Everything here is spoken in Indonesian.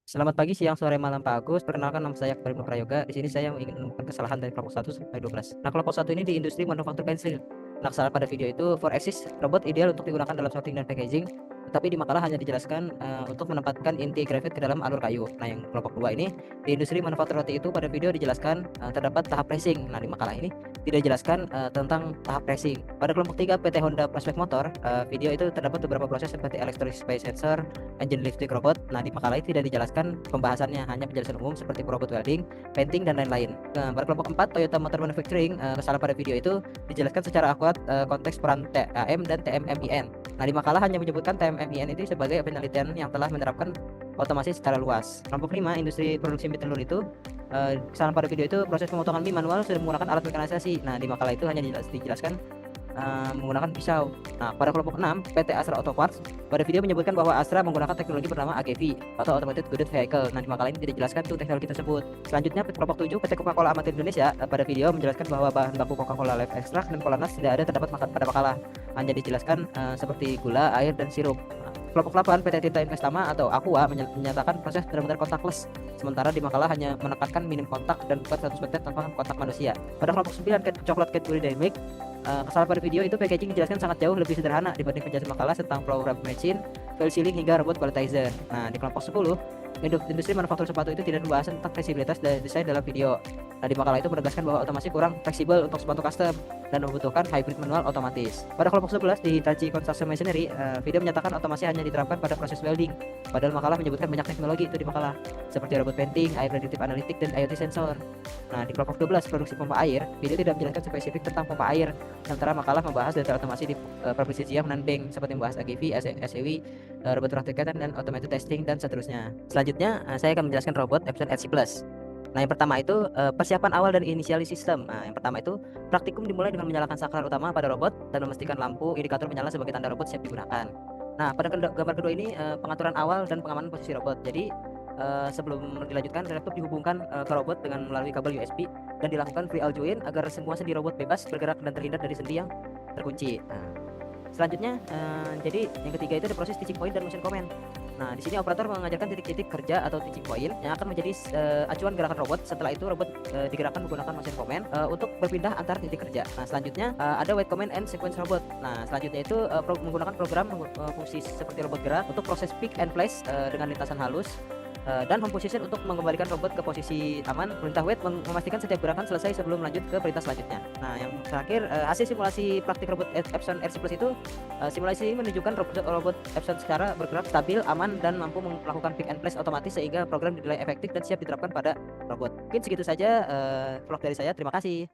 Selamat pagi, siang, sore, malam Pak Agus. Perkenalkan nama saya Akbar Ibnu Prayoga. Di sini saya ingin menemukan kesalahan dari kelompok 1 sampai 12. Nah, kelompok 1 ini di industri manufaktur pensil. Nah, kesalahan pada video itu for exist robot ideal untuk digunakan dalam sorting dan packaging, tetapi di makalah hanya dijelaskan untuk menempatkan inti graphite ke dalam alur kayu. Nah, yang kelompok 2 ini di industri manufaktur roti itu pada video dijelaskan terdapat tahap pressing. Nah, di makalah ini tidak dijelaskan tentang tahap pressing. Pada kelompok 3 PT Honda Prospect Motor, video itu terdapat beberapa proses seperti electric space sensor, engine lifting robot. Nah, di makalah ini tidak dijelaskan pembahasannya, hanya penjelasan umum seperti robot welding, painting, dan lain-lain. Nah, pada kelompok 4 Toyota Motor Manufacturing, kesalahan pada video itu dijelaskan secara akurat konteks peran TAM dan TMMIN. Nah, di makalah hanya menyebutkan TMMIN itu sebagai penelitian yang telah menerapkan otomasi secara luas. Kelompok 5 industri produksi mie telur itu kesalahan pada video itu proses pemotongan mie manual sudah menggunakan alat mekanisasi. Nah, di makalah itu hanya dijelaskan menggunakan pisau. Nah, pada kelompok 6 PT Astra Auto Parts, pada video menyebutkan bahwa Astra menggunakan teknologi bernama AGV atau Automated Guided Vehicle. Nah, di makalah ini tidak dijelaskan tuh teknologi tersebut. Selanjutnya kelompok 7 PT Coca-Cola Amatir Indonesia, pada video menjelaskan bahwa bahan baku Coca-Cola Life Extract dan Kolanas tidak ada terdapat pada makalah. Hanya dijelaskan seperti gula, air, dan sirup. Nah, kelompok 8 PT Tinta Investama atau Aqua menyatakan proses benar-benar kontakless, sementara di makalah hanya menekankan minim kontak dan bukan 100% tanpa kontak manusia. Pada kelompok 9 coklat Cadbury Dynamic, kesalahan pada video itu packaging dijelaskan sangat jauh lebih sederhana dibanding penjelasan makalah tentang program machine, fail sealing, hingga robot qualitizer. Nah, di kelompok 10 industri manufaktur sepatu itu tidak membahas tentang fleksibilitas dan desain dalam video. Nah, di makalah itu menegaskan bahwa otomasi kurang fleksibel untuk sepatu custom dan membutuhkan hybrid manual otomatis. Pada kelompok 11 di Hitachi Construction Machinery, video menyatakan otomasi hanya diterapkan pada proses welding, padahal makalah menyebutkan banyak teknologi itu di makalah seperti robot painting, air predictive analytic, dan IoT sensor. Nah, di kelompok 12 produksi pompa air, video tidak menjelaskan spesifik tentang pompa air, sementara makalah membahas detail otomasi di Precision dan Bank seperti membahas AGV, SEW, robot robotics dan automated testing, dan seterusnya. Selanjutnya saya akan menjelaskan robot Epson RC Plus. Nah, yang pertama itu persiapan awal dan inisialis sistem. Nah, yang pertama itu praktikum dimulai dengan menyalakan saklar utama pada robot dan memastikan lampu indikator menyala sebagai tanda robot siap digunakan. Nah, pada gambar kedua ini pengaturan awal dan pengamanan posisi robot. Jadi sebelum dilanjutkan, laptop dihubungkan ke robot dengan melalui kabel USB dan dilakukan free all join agar semua sendi robot bebas bergerak dan terhindar dari sendi yang terkunci. Nah, selanjutnya, jadi yang ketiga itu ada proses teaching point dan motion command. Nah, di sini operator mengajarkan titik-titik kerja atau teaching point yang akan menjadi acuan gerakan robot. Setelah itu robot digerakkan menggunakan motion command untuk berpindah antar titik kerja. Nah, selanjutnya ada wait command and sequence robot. Nah, selanjutnya itu menggunakan program fungsi seperti robot gerak untuk proses pick and place dengan lintasan halus. Dan home position untuk mengembalikan robot ke posisi aman. Perintah wait memastikan setiap gerakan selesai sebelum lanjut ke perintah selanjutnya. Nah, yang terakhir hasil simulasi praktik robot Epson RC Plus itu simulasi menunjukkan robot Epson secara bergerak stabil, aman, dan mampu melakukan pick and place otomatis sehingga program dinilai efektif dan siap diterapkan pada robot. Mungkin segitu saja vlog dari saya. Terima kasih.